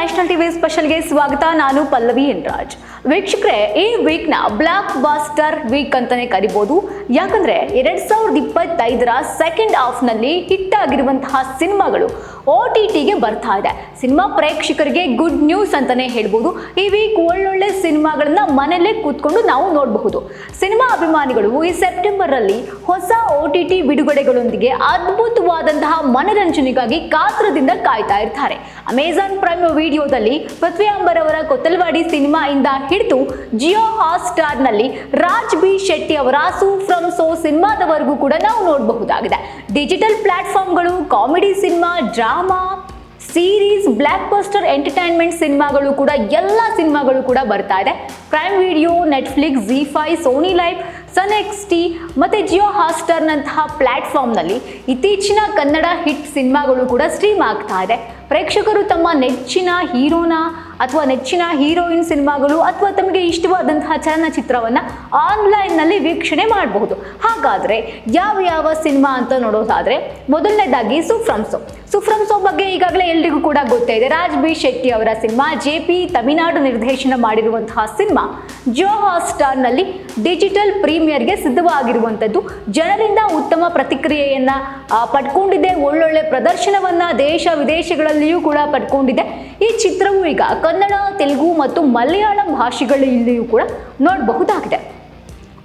National TV ಸ್ಪೆಷಲ್ಗೆ ಸ್ವಾಗತ. ನಾನು ಪಲ್ಲವಿ ಎನ್ರಾಜ್. ವೀಕ್ಷಕರೇ, ಈ ವೀಕ್ನ ಬ್ಲಾಕ್ ಬಾಸ್ಟರ್ ವೀಕ್ ಅಂತಾನೆ ಕರಿಬಹುದು. ಯಾಕಂದ್ರೆ 2025ರ ಸೆಕೆಂಡ್ ಹಾಫ್ನಲ್ಲಿ ಹಿಟ್ ಆಗಿರುವಂತಹ ಸಿನಿಮಾಗಳು OTTಗೆ ಬರ್ತಾ ಇದೆ. ಸಿನಿಮಾ ಪ್ರೇಕ್ಷಕರಿಗೆ ಗುಡ್ ನ್ಯೂಸ್ ಅಂತಾನೆ ಹೇಳ್ಬೋದು. ಈ ವೀಕ್ ಒಳ್ಳೊಳ್ಳೆ ಸಿನಿಮಾಗಳನ್ನ ಮನೆಯಲ್ಲೇ ಕೂತ್ಕೊಂಡು ನಾವು ನೋಡಬಹುದು. ಸಿನಿಮಾ ಅಭಿಮಾನಿಗಳು ಈ ಸೆಪ್ಟೆಂಬರ್ ಅಲ್ಲಿ ಹೊಸ OTT ಬಿಡುಗಡೆಗಳೊಂದಿಗೆ ಅದ್ಭುತವಾದಂತಹ ಮನರಂಜನೆಗಾಗಿ ಕಾತರದಿಂದ ಕಾಯ್ತಾ ಇರ್ತಾರೆ. ಅಮೆಜಾನ್ ಪ್ರೈಮ್ ವಿಡಿಯೋದಲ್ಲಿ ಪೃಥ್ವಿ ಅಂಬರ್ ಅವರ ಕೊತ್ತಲವಾಡಿ ಸಿನಿಮಾ ಇಂದ ಹಿಡಿದು ಜಿಯೋ ಹಾಟ್‌ಸ್ಟಾರ್ ನಲ್ಲಿ ರಾಜ್ ಬಿ ಶೆಟ್ಟಿ ಅವರ ಸೂ ಫ್ರಮ್ ಸೋ ಸಿನಿಮಾದವರೆಗೂ ಕೂಡ ನಾವು ನೋಡಬಹುದಾಗಿದೆ. ಡಿಜಿಟಲ್ ಪ್ಲಾಟ್ಫಾರ್ಮ್ಗಳು, comedy cinema, drama, series, blockbuster entertainment ಸಿನಿಮಾಗಳು ಕೂಡ ಎಲ್ಲ ಸಿನಿಮಾಗಳು ಕೂಡ ಬರ್ತಾ ಇದೆ. Prime video, Netflix, ZEE5, Sony live, Sun XD ಮತ್ತು ಜಿಯೋ ಹಾಟ್‌ಸ್ಟಾರ್ ನಂತಹ ಪ್ಲಾಟ್ಫಾರ್ಮ್ನಲ್ಲಿ ಇತ್ತೀಚಿನ ಕನ್ನಡ ಹಿಟ್ ಸಿನಿಮಾಗಳು ಕೂಡ ಸ್ಟ್ರೀಮ್ ಆಗ್ತಾ ಇದೆ. ಪ್ರೇಕ್ಷಕರು ತಮ್ಮ ನೆಚ್ಚಿನ ಹೀರೋನ ಅಥವಾ ನೆಚ್ಚಿನ ಹೀರೋಯಿನ್ ಸಿನಿಮಾಗಳು ಅಥವಾ ತಮಗೆ ಇಷ್ಟವಾದಂತಹ ಚಲನಚಿತ್ರವನ್ನು ಆನ್ಲೈನ್ನಲ್ಲಿ ವೀಕ್ಷಣೆ ಮಾಡಬಹುದು. ಹಾಗಾದರೆ ಯಾವ ಸಿನಿಮಾ ಅಂತ ನೋಡೋದಾದರೆ, ಮೊದಲನೇದಾಗಿ ಸುಫ್ರಮ್ಸೋ ಬಗ್ಗೆ ಈಗಾಗಲೇ ಎಲ್ರಿಗೂ ಕೂಡ ಗೊತ್ತೇ ಇದೆ. ರಾಜ್ ಬಿ ಶೆಟ್ಟಿ ಅವರ ಸಿನಿಮಾ, JP ತಮಿಳುನಾಡು ನಿರ್ದೇಶನ ಮಾಡಿರುವಂತಹ ಸಿನಿಮಾ ಜಿಯೋ ಹಾಟ್‌ಸ್ಟಾರ್ನಲ್ಲಿ ಡಿಜಿಟಲ್ ಪ್ರೀಮಿಯರ್ಗೆ ಸಿದ್ಧವಾಗಿರುವಂಥದ್ದು. ಜನರಿಂದ ಉತ್ತಮ ಪ್ರತಿಕ್ರಿಯೆಯನ್ನ ಪಡ್ಕೊಂಡಿದೆ. ಒಳ್ಳೊಳ್ಳೆ ಪ್ರದರ್ಶನವನ್ನ ದೇಶ ವಿದೇಶಗಳಲ್ಲಿಯೂ ಕೂಡ ಪಡ್ಕೊಂಡಿದೆ. ಈ ಚಿತ್ರವು ಈಗ ಕನ್ನಡ, ತೆಲುಗು ಮತ್ತು ಮಲಯಾಳಂ ಭಾಷೆಗಳಲ್ಲಿಯೂ ಕೂಡ ನೋಡಬಹುದಾಗಿದೆ.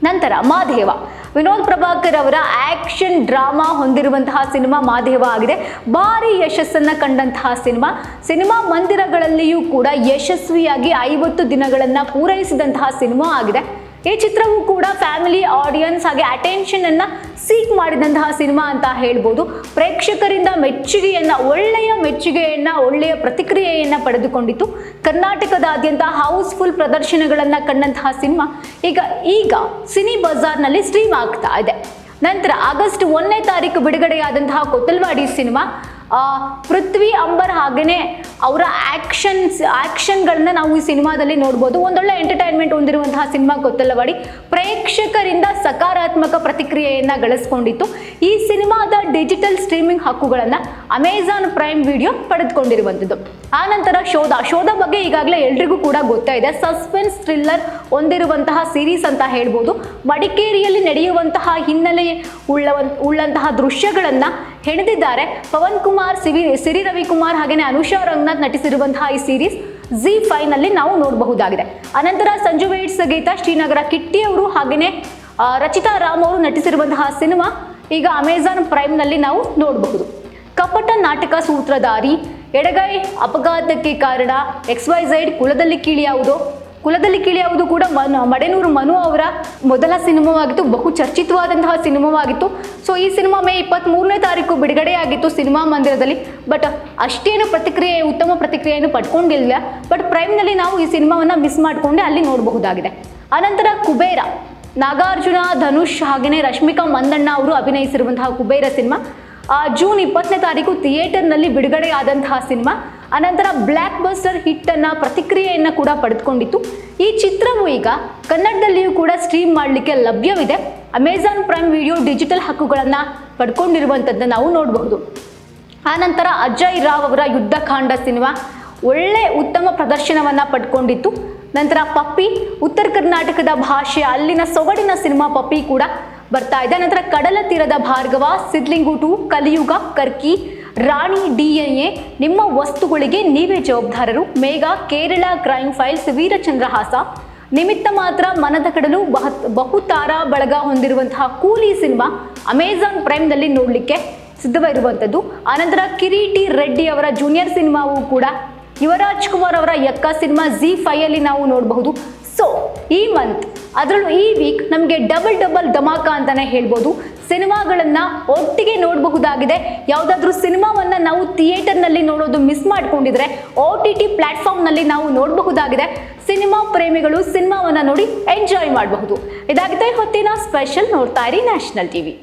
ನಂತರ ಮಾದೇವ, ವಿನೋದ್ ಪ್ರಭಾಕರ್ ಅವರ ಆಕ್ಷನ್ ಡ್ರಾಮಾ ಹೊಂದಿರುವಂತಹ ಸಿನಿಮಾ ಮಾದೇವ ಆಗಿದೆ. ಭಾರಿ ಯಶಸ್ಸನ್ನು ಕಂಡಂತಹ ಸಿನಿಮಾ ಮಂದಿರಗಳಲ್ಲಿಯೂ ಕೂಡ ಯಶಸ್ವಿಯಾಗಿ 50 ದಿನಗಳನ್ನು ಪೂರೈಸಿದಂತಹ ಸಿನಿಮಾ ಆಗಿದೆ. ಈ ಚಿತ್ರವು ಕೂಡ ಫ್ಯಾಮಿಲಿ ಆಡಿಯನ್ಸ್ ಹಾಗೆ ಅಟೆನ್ಷನ್ ಅನ್ನ ಸೀಕ್ ಮಾಡಿದಂತಹ ಸಿನಿಮಾ ಅಂತ ಹೇಳ್ಬೋದು. ಪ್ರೇಕ್ಷಕರಿಂದ ಒಳ್ಳೆಯ ಪ್ರತಿಕ್ರಿಯೆಯನ್ನ ಪಡೆದುಕೊಂಡಿತ್ತು. ಕರ್ನಾಟಕದಾದ್ಯಂತ ಹೌಸ್ಫುಲ್ ಪ್ರದರ್ಶನಗಳನ್ನ ಕಂಡಂತಹ ಸಿನಿಮಾ ಈಗ ಸಿನಿ ಬಜಾರ್ನಲ್ಲಿ ಸ್ಟ್ರೀಮ್ ಆಗ್ತಾ ಇದೆ. ನಂತರ ಆಗಸ್ಟ್ 1ನೇ ತಾರೀಕು ಬಿಡುಗಡೆಯಾದಂತಹ ಕೊತ್ತಲವಾಡಿ ಸಿನಿಮಾ, ಪೃಥ್ವಿ ಅಂಬರ್ ಹಾಗೇನೆ ಅವರ ಆಕ್ಷನ್ಗಳನ್ನ ನಾವು ಈ ಸಿನಿಮಾದಲ್ಲಿ ನೋಡ್ಬೋದು. ಒಂದೊಳ್ಳೆ ಎಂಟರ್ಟೈನ್ಮೆಂಟ್ ಹೊಂದಿರುವಂತಹ ಸಿನಿಮಾ ಕೊತ್ತಲವಾಡಿ ಪ್ರೇಕ್ಷಕರಿಂದ ಸಕಾರಾತ್ಮಕ ಪ್ರತಿಕ್ರಿಯೆಯನ್ನ ಗಳಿಸ್ಕೊಂಡಿತ್ತು. ಈ ಸಿನಿಮಾದ ಡಿಜಿಟಲ್ ಸ್ಟ್ರೀಮಿಂಗ್ ಹಕ್ಕುಗಳನ್ನು ಅಮೆಜಾನ್ ಪ್ರೈಮ್ ವಿಡಿಯೋ ಪಡೆದುಕೊಂಡಿರುವಂಥದ್ದು. ಆ ನಂತರ ಶೋಧ ಬಗ್ಗೆ ಈಗಾಗಲೇ ಎಲ್ರಿಗೂ ಕೂಡ ಗೊತ್ತಾ ಇದೆ. ಸಸ್ಪೆನ್ಸ್ ಥ್ರಿಲ್ಲರ್ ಹೊಂದಿರುವಂತಹ ಸೀರೀಸ್ ಅಂತ ಹೇಳ್ಬೋದು. ಮಡಿಕೇರಿಯಲ್ಲಿ ನಡೆಯುವಂತಹ ಹಿನ್ನೆಲೆ ಉಳ್ಳಂತಹ ದೃಶ್ಯಗಳನ್ನ ಹೆಣೆದಿದ್ದಾರೆ ಪವನ್ ಕುಮಾರ್, ಸಿರಿ ರವಿಕುಮಾರ್ ಹಾಗೇನೆ ಅನುಷಾ ರಂಗನಾಥ್ ನಟಿಸಿರುವಂತಹ ಈ ಸೀರೀಸ್ ZEE5 ನಲ್ಲಿ ನಾವು ನೋಡಬಹುದಾಗಿದೆ. ಅನಂತರ ಸಂಜು ವೇಟ್ಸ್, ಗೀತಾ ಶ್ರೀನಗರ, ಕಿಟ್ಟಿ ಅವರು ಹಾಗೇನೆ ರಚಿತಾ ರಾಮ್ ಅವರು ನಟಿಸಿರುವಂತಹ ಸಿನಿಮಾ ಈಗ ಅಮೆಜಾನ್ ಪ್ರೈಮ್ ನಲ್ಲಿ ನಾವು ನೋಡಬಹುದು. ಕಪಟ ನಾಟಕ ಸೂತ್ರಧಾರಿ, ಎಡಗೈ ಅಪಘಾತಕ್ಕೆ ಕಾರಣ, XYZ, ಕುಲದಲ್ಲಿ ಕಿಳಿಯಾವುದು ಕೂಡ ಮಡೆನೂರು ಮನು ಅವರ ಮೊದಲ ಸಿನಿಮಾವಾಗಿತ್ತು. ಬಹು ಚರ್ಚಿತವಾದಂತಹ ಸಿನಿಮಾವಾಗಿತ್ತು. ಸೊ ಈ ಸಿನಿಮಾ ಮೇ 23ನೇ ತಾರೀಕು ಬಿಡುಗಡೆಯಾಗಿತ್ತು ಸಿನಿಮಾ ಮಂದಿರದಲ್ಲಿ. ಬಟ್ ಅಷ್ಟೇನು ಉತ್ತಮ ಪ್ರತಿಕ್ರಿಯೆಯನ್ನು ಪಡ್ಕೊಂಡಿಲ್ಲ. ಬಟ್ ಪ್ರೈಮ್ನಲ್ಲಿ ನಾವು ಈ ಸಿನಿಮಾವನ್ನು ಮಿಸ್ ಮಾಡಿಕೊಂಡೆ ಅಲ್ಲಿ ನೋಡಬಹುದಾಗಿದೆ. ಅನಂತರ ಕುಬೇರ, ನಾಗಾರ್ಜುನ, ಧನುಷ್ ಹಾಗೆಯೇ ರಶ್ಮಿಕಾ ಮಂದಣ್ಣ ಅವರು ಅಭಿನಯಿಸಿರುವಂತಹ ಕುಬೇರ ಸಿನಿಮಾ ಜೂನ್ 20ನೇ ತಾರೀಕು ಥಿಯೇಟರ್ನಲ್ಲಿ ಬಿಡುಗಡೆಯಾದಂತಹ ಸಿನಿಮಾ. ಅನಂತರ ಬ್ಲಾಕ್ ಬಸ್ಟರ್ ಪ್ರತಿಕ್ರಿಯೆಯನ್ನು ಕೂಡ ಪಡೆದುಕೊಂಡಿತ್ತು. ಈ ಚಿತ್ರವು ಈಗ ಕನ್ನಡದಲ್ಲಿಯೂ ಕೂಡ ಸ್ಟ್ರೀಮ್ ಮಾಡಲಿಕ್ಕೆ ಲಭ್ಯವಿದೆ. ಅಮೆಜಾನ್ ಪ್ರೈಮ್ ವಿಡಿಯೋ ಡಿಜಿಟಲ್ ಹಕ್ಕುಗಳನ್ನು ಪಡ್ಕೊಂಡಿರುವಂಥದ್ದನ್ನು ನಾವು ನೋಡಬಹುದು. ಆನಂತರ ಅಜಯ್ ರಾವ್ ಅವರ ಯುದ್ಧಕಾಂಡ ಸಿನಿಮಾ ಉತ್ತಮ ಪ್ರದರ್ಶನವನ್ನು ಪಡ್ಕೊಂಡಿತ್ತು. ನಂತರ ಪಪ್ಪಿ, ಉತ್ತರ ಕರ್ನಾಟಕದ ಭಾಷೆ, ಅಲ್ಲಿನ ಸೊಗಡಿನ ಸಿನಿಮಾ ಪಪ್ಪಿ ಕೂಡ ಬರ್ತಾ ಇದೆ. ನಂತರ ಕಡಲ ತೀರದ ಭಾರ್ಗವ, ಸಿದ್ಲಿಂಗು 2, ಕಲಿಯುಗ, ಕರ್ಕಿ, ರಾಣಿ, DNA, ನಿಮ್ಮ ವಸ್ತುಗಳಿಗೆ ನೀವೇ ಜವಾಬ್ದಾರರು, ಮೇಘ, ಕೇರಳ ಕ್ರೈಮ್ ಫೈಲ್ಸ್, ವೀರಚಂದ್ರಹಾಸ, ನಿಮಿತ್ತ ಮಾತ್ರ, ಮನದ ಕಡಲು, ಬಹುತಾರಾ ಬಳಗ ಹೊಂದಿರುವಂತಹ ಕೂಲಿ ಸಿನಿಮಾ ಅಮೆಜಾನ್ ಪ್ರೈಮ್ನಲ್ಲಿ ನೋಡಲಿಕ್ಕೆ ಸಿದ್ಧವಿರುವಂಥದ್ದು. ಆನಂತರ ಕಿರೀಟಿ ರೆಡ್ಡಿ ಅವರ ಜೂನಿಯರ್ ಸಿನಿಮಾವು ಕೂಡ, ಯುವರಾಜ್ ಕುಮಾರ್ ಅವರ ಯಕ್ಕ ಸಿನಿಮಾ ZEE5 ಅಲ್ಲಿ ನಾವು ನೋಡಬಹುದು. ಸೊ ಈ ಮಂತ್, ಅದರಲ್ಲೂ ಈ ವೀಕ್ ನಮಗೆ ಡಬಲ್ ಧಮಾಕ ಅಂತಾನೆ ಹೇಳ್ಬೋದು. ಸಿನಿಮಾಗಳನ್ನು ಒಟ್ಟಿಗೆ ನೋಡಬಹುದಾಗಿದೆ. ಯಾವುದಾದ್ರೂ ಸಿನಿಮಾವನ್ನು ನಾವು ಥಿಯೇಟರ್ನಲ್ಲಿ ನೋಡೋದು ಮಿಸ್ ಮಾಡ್ಕೊಂಡಿದ್ರೆ OTT ಪ್ಲಾಟ್ಫಾರ್ಮ್ನಲ್ಲಿ ನಾವು ನೋಡಬಹುದಾಗಿದೆ. ಸಿನಿಮಾ ಪ್ರೇಮಿಗಳು ಸಿನಿಮಾವನ್ನು ನೋಡಿ ಎಂಜಾಯ್ ಮಾಡಬಹುದು. ಇದಾಗಿದೆ ಹೊತ್ತಿನ ಸ್ಪೆಷಲ್. ನೋಡ್ತಾ ಇರಿ ನ್ಯಾಷನಲ್ ಟಿವಿ.